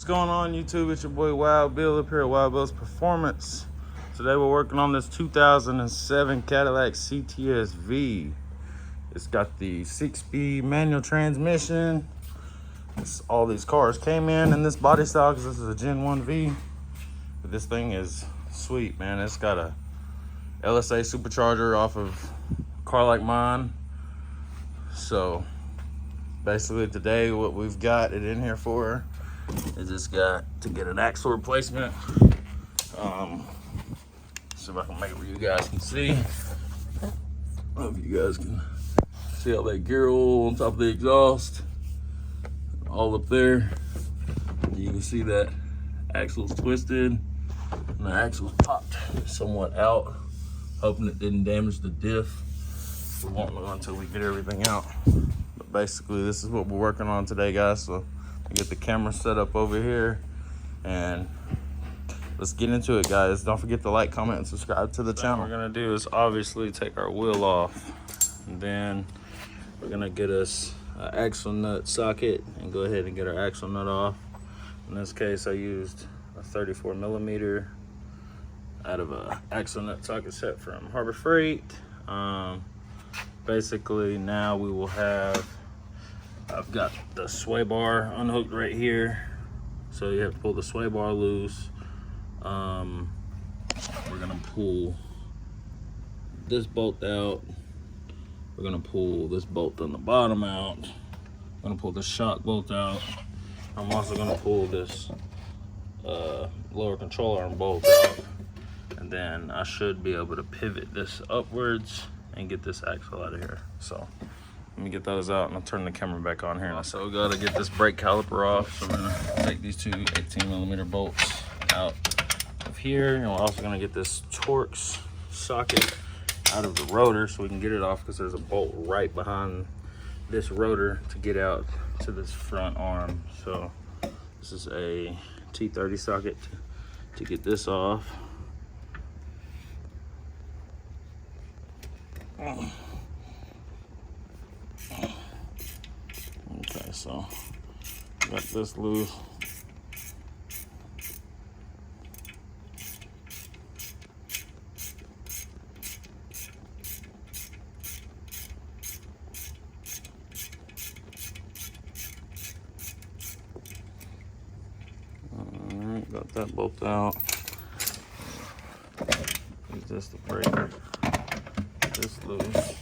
What's going on, YouTube? It's your boy Wild Bill up here at Wild Bill's Performance. Today we're working on this 2007 Cadillac CTS-V. It's got the 6-speed manual transmission. All these cars came in this body style because this is a Gen 1 V. But this thing is sweet, man. It's got a LSA supercharger off of a car like mine. So basically today what we've got it in here for is just got to get an axle replacement. See if I can make it where you guys can see. I don't know if you guys can see all that gear oil on top of the exhaust. All up there. You can see that axle's twisted and the axle's popped somewhat out. Hoping it didn't damage the diff. We won't know until we get everything out. But basically this is what we're working on today, guys. So get the camera set up over here and let's get into it, guys. Don't forget to like, comment, and subscribe to the channel. What we're gonna do is obviously take our wheel off, and then we're gonna get us an axle nut socket and go ahead and get our axle nut off. In this case, I used a 34 millimeter out of a axle nut socket set from Harbor Freight. Basically, now we will have, I've got the sway bar unhooked right here. So you have to pull the sway bar loose. We're gonna pull this bolt out. We're gonna pull this bolt on the bottom out. I'm gonna pull the shock bolt out. I'm also gonna pull this lower control arm bolt out. And then I should be able to pivot this upwards and get this axle out of here. So let me get those out and I'll turn the camera back on here. So we gotta get this brake caliper off. So we're gonna take these two 18 millimeter bolts out of here. And we're also gonna get this Torx socket out of the rotor so we can get it off, because there's a bolt right behind this rotor to get out to this front arm. So this is a T30 socket to get this off. Okay, so got this loose. Alright, got that bolt out. Use this to break this loose.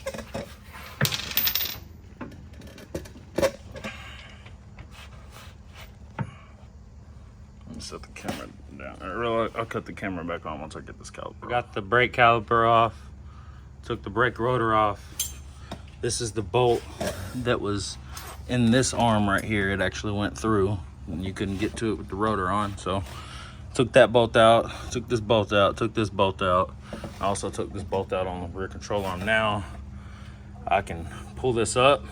Set the camera down. I'll cut the camera back on once I get this caliper off. Got the brake caliper off. Took the brake rotor off. This is the bolt that was in this arm right here. It actually went through and you couldn't get to it with the rotor on. So took that bolt out, took this bolt out, took this bolt out. I also took this bolt out on the rear control arm. Now I can pull this up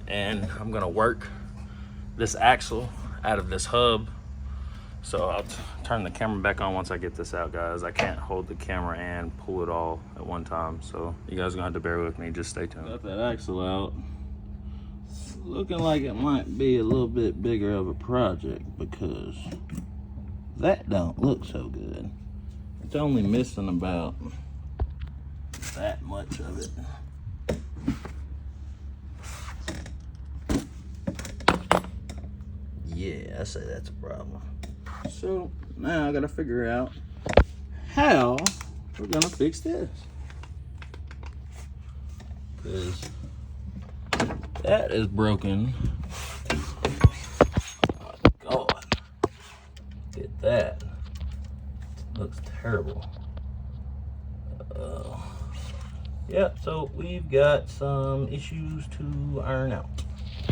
and I'm gonna work this axle out of this hub. So I'll turn the camera back on once I get this out, guys. I can't hold the camera and pull it all at one time, so you guys are gonna have to bear with me. Just stay tuned. Got that axle out. It's looking like it might be a little bit bigger of a project because that don't look so good. It's only missing about that much of it. Yeah, I say that's a problem. So now I gotta figure out how we're gonna fix this. Because that is broken. Oh God. Get that. Looks terrible. Yeah, so we've got some issues to iron out.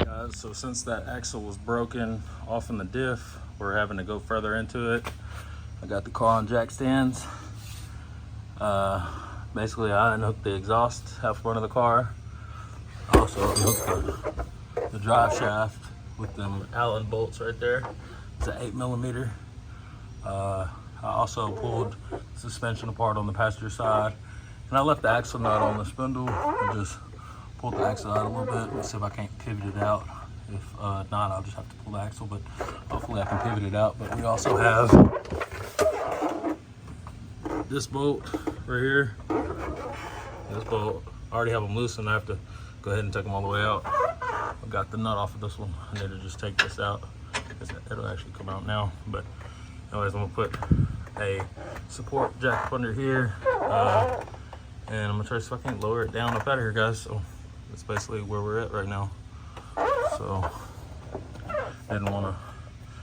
Guys, so since that axle was broken off in the diff, we're having to go further into it. I got the car on jack stands. Basically I unhooked the exhaust half front of the car. Also unhooked the drive shaft with them Allen bolts right there. It's an 8 millimeter. I also pulled suspension apart on the passenger side, and I left the axle nut on the spindle and just pulled the axle out a little bit. Let's see if I can't pivot it out If not, I'll just have to pull the axle, but hopefully I can pivot it out. But we also have this bolt right here. This bolt, I already have them loose, and I have to go ahead and take them all the way out. I got the nut off of this one. I need to just take this out. It'll actually come out now. But anyways, I'm gonna put a support jack up under here, and I'm gonna try to see if I can lower it down up out of here, guys. So that's basically where we're at right now. So I didn't want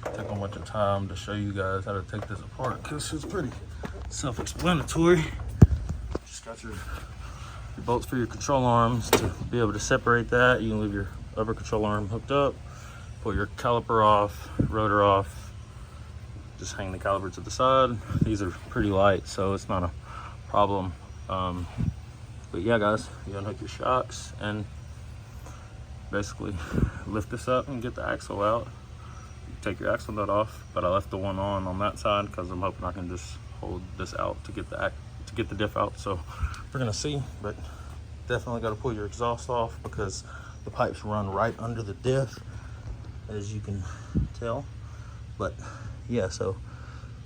to take a bunch of time to show you guys how to take this apart, because it's pretty self-explanatory. Just got your bolts for your control arms to be able to separate that. You can leave your upper control arm hooked up, pull your caliper off, rotor off, just hang the caliper to the side. These are pretty light, so it's not a problem. But yeah, guys, you unhook your shocks and basically lift this up and get the axle out. You take your axle nut off, but I left the one on that side because I'm hoping I can just hold this out to get the diff out. So we're gonna see, but definitely got to pull your exhaust off because the pipes run right under the diff, as you can tell. But yeah, so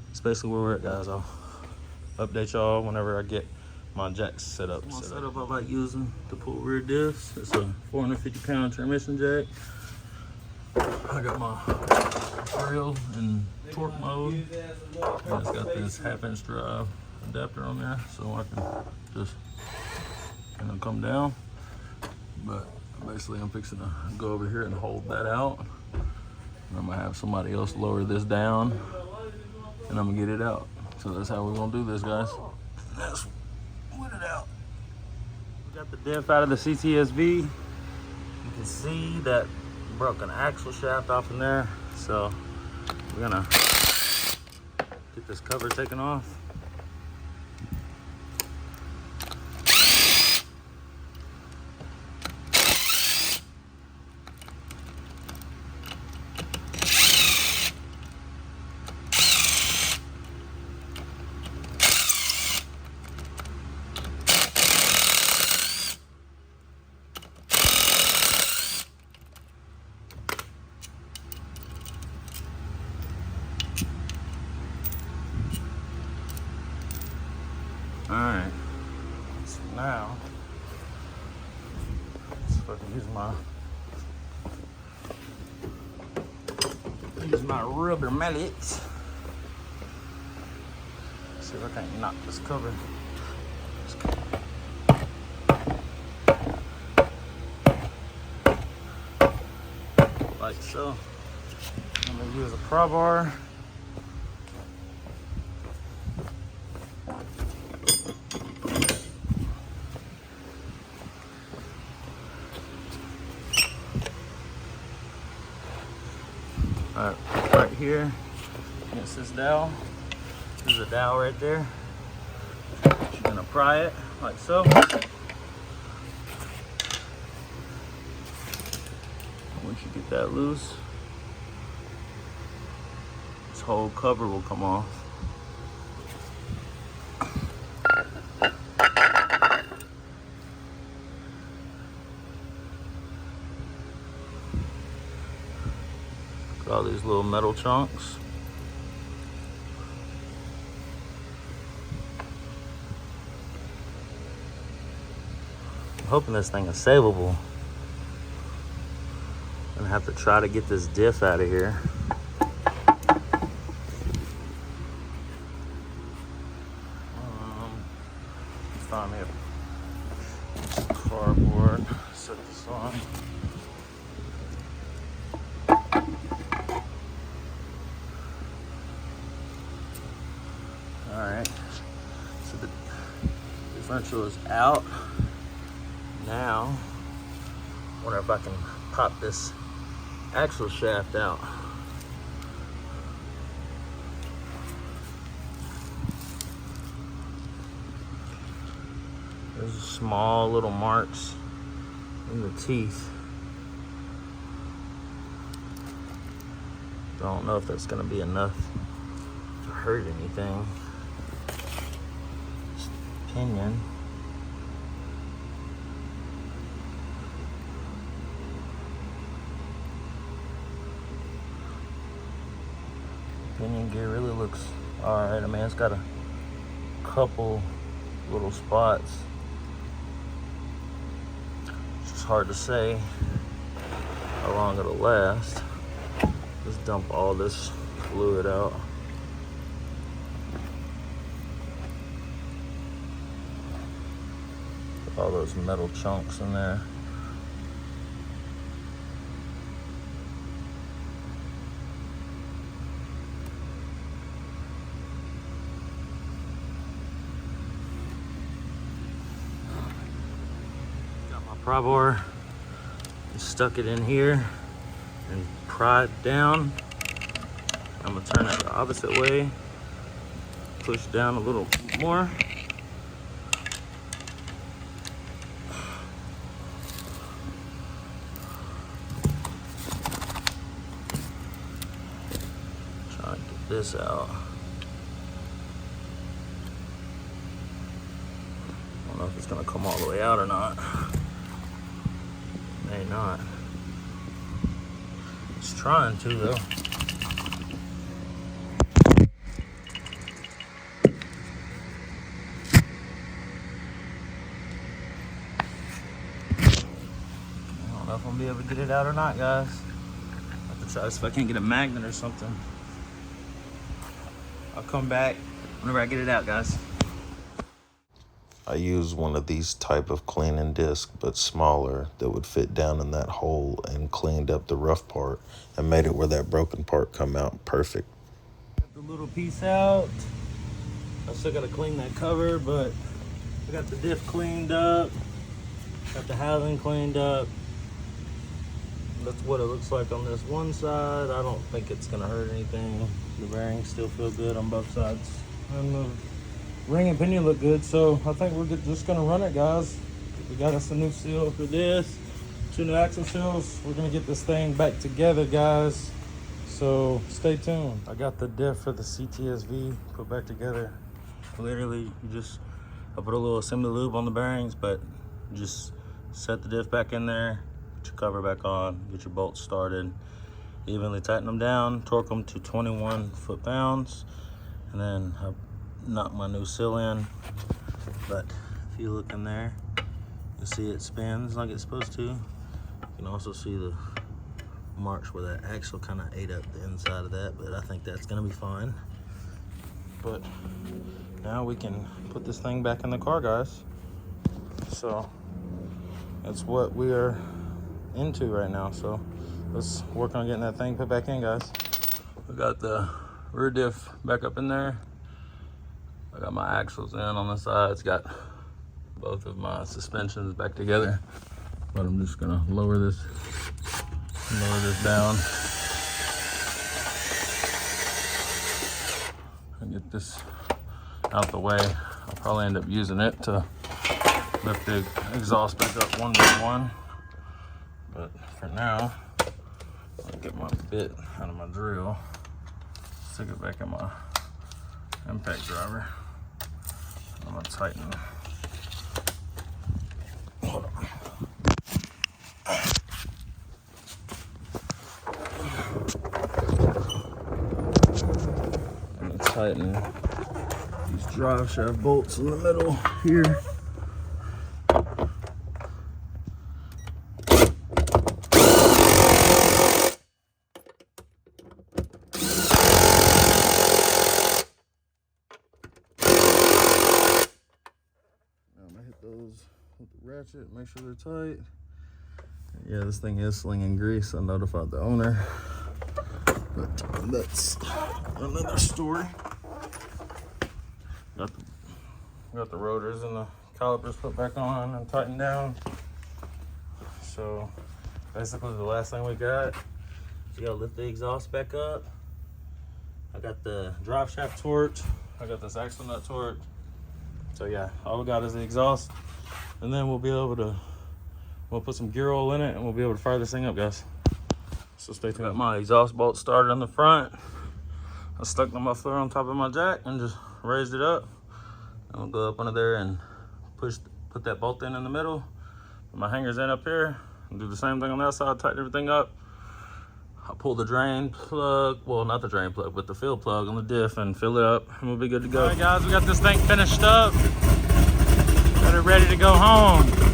it's basically where we're at, guys. I'll update y'all whenever I get my jacks set up. My setup I like using to pull rear diffs. It's a 450-pound transmission jack. I got my drill in torque mode, and it's got this 1/2-inch drive adapter on there, so I can just come down. But basically I'm fixing to go over here and hold that out. And I'm gonna have somebody else lower this down, and I'm gonna get it out. So that's how we're gonna do this, guys. Let's put it out. We got the diff out of the CTSV. You can see that broken axle shaft off in there. So we're gonna get this cover taken off. All right, so now, let's see if I can use my rubber mallet. See if I can't knock this cover. Like so. I'm gonna use a pry bar. Right here against this dowel. There's a dowel right there. You're gonna pry it like so. Once you get that loose, this whole cover will come off. All these little metal chunks. I'm hoping this thing is savable. I'm gonna have to try to get this diff out of here. Find me a cardboard, set this on. Alright, so the differential is out. Now, I wonder if I can pop this axle shaft out. There's small little marks in the teeth. I don't know if that's gonna be enough to hurt anything. Pinion. Pinion gear really looks alright. I mean, it's got a couple little spots. It's just hard to say how long it'll last. Just dump all this fluid out. All those metal chunks in there. Got my pry bar, stuck it in here and pry it down. I'm gonna turn it the opposite way, push down a little more. Try and get this out. I don't know if it's gonna come all the way out or not. May not. It's trying to though. I don't know if I'm gonna be able to get it out or not, guys. I have to try this if I can't get a magnet or something. I'll come back whenever I get it out, guys. I used one of these type of cleaning discs, but smaller, that would fit down in that hole, and cleaned up the rough part and made it where that broken part come out perfect. Got the little piece out. I still gotta clean that cover, but I got the diff cleaned up. Got the housing cleaned up. That's what it looks like on this one side. I don't think it's gonna hurt anything. The bearings still feel good on both sides. And the ring and pinion look good, so I think we're just gonna run it, guys. We got us a new seal for this, 2 new axle seals. We're gonna get this thing back together, guys. So stay tuned. I got the diff for the CTSV put back together. Literally, I put a little assembly lube on the bearings, but just set the diff back in there, put your cover back on, get your bolts started, evenly tighten them down, torque them to 21 foot-pounds, and then I knock my new seal in. But if you look in there, you'll see it spins like it's supposed to. You can also see the marks where that axle kind of ate up the inside of that, but I think that's gonna be fine. But now we can put this thing back in the car, guys. So that's what we are into right now. So let's work on getting that thing put back in, guys. We got the rear diff back up in there. I got my axles in on the sides, got both of my suspensions back together. But I'm just gonna lower this down and get this out the way. I'll probably end up using it to lift the exhaust back up one by one. But for now, I'll get my bit out of my drill, stick it back in my impact driver. I'm gonna tighten. Hold on. I'm gonna tighten these drive shaft bolts in the middle here. Those with the ratchet, make sure they're tight. Yeah, this thing is slinging grease. I notified the owner, but that's another story. Got the rotors and the calipers put back on and tightened down. So basically the last thing we got is we gotta lift the exhaust back up. I got the drive shaft torqued. I got this axle nut torqued. So yeah, all we got is the exhaust, and then we'll put some gear oil in it and we'll be able to fire this thing up, guys. So stay tuned. Got my exhaust bolt started on the front. I stuck the muffler on top of my jack and just raised it up. And we'll go up under there and put that bolt in the middle. Put my hangers in up here and do the same thing on that side, tighten everything up. I'll pull the drain plug, well, not the drain plug, but the fill plug on the diff and fill it up, and we'll be good to go. All right, guys, we got this thing finished up. Got it ready to go home.